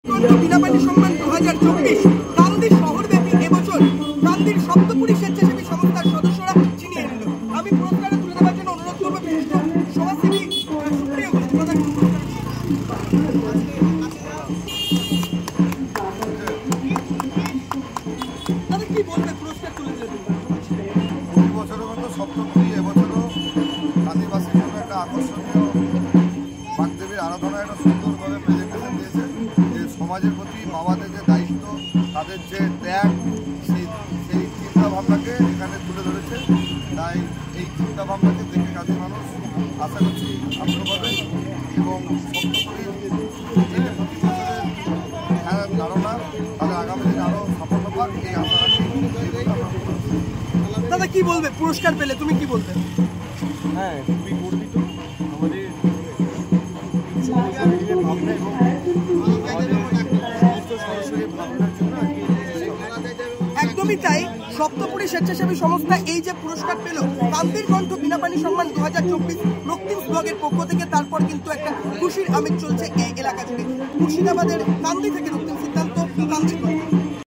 বিনাপানি সম্মান 2024 কান্দির শহরব্যাপী এবছর কান্দির সপ্তপুরী স্বেচ্ছাসেবী সংস্থার সদস্যরা ছিনিয়ে নিল। আমি পুরস্কারে তুলে দেওয়ার জন্য অনুরোধ করবো বিশিষ্ট সমাজসেবী সুপ্রিয় ঘোষ। দাদা কি বলবে পুরস্কার তুলে দিলেন? প্রতি বছরের মতো সপ্তপুরী এবছরও কান্দিবাসীর জন্য একটা আকর্ষণীয় বাগদেবীর আরাধনা একটা সুন্দরভাবে প্রেজেন্টেশন দিয়েছে। যে সমাজের প্রতি বাবাদের যে দায়িত্ব, তাদের যে ত্যাগ, সেই চিন্তাভাবনাকে এখানে তুলে ধরেছে। তাই এই চিন্তাভাবনাকে দেখে কাজী মানুষ আশা করছি আগ্রহ পাবে এবং সপ্তপুরীর যে প্রতি বছরের খেলার ধারণা তাদের আগামী দিনে আরও সাফল্য পাক এই আশা রাখি। দাদা কি বলবে পুরস্কার পেলে, তুমি কি বলবে? হ্যাঁ, খুবই গর্বিত আমাদের ভাবনা এবং আমাদের সমস্ত সরাসরি ভাবনার জন্য। একদমই তাই, সপ্তপুরী স্বেচ্ছাসেবী সংস্থা এই যে পুরস্কার পেল কান্দির কণ্ঠ বিনাপানি সম্মান 2024 রক্তিম ব্লগের পক্ষ থেকে, তারপর কিন্তু একটা খুশির আমেজ চলছে এই এলাকা জুড়ে। মুর্শিদাবাদের কান্দি থেকে রক্তিম সিদ্ধান্ত, কান্দির কণ্ঠ।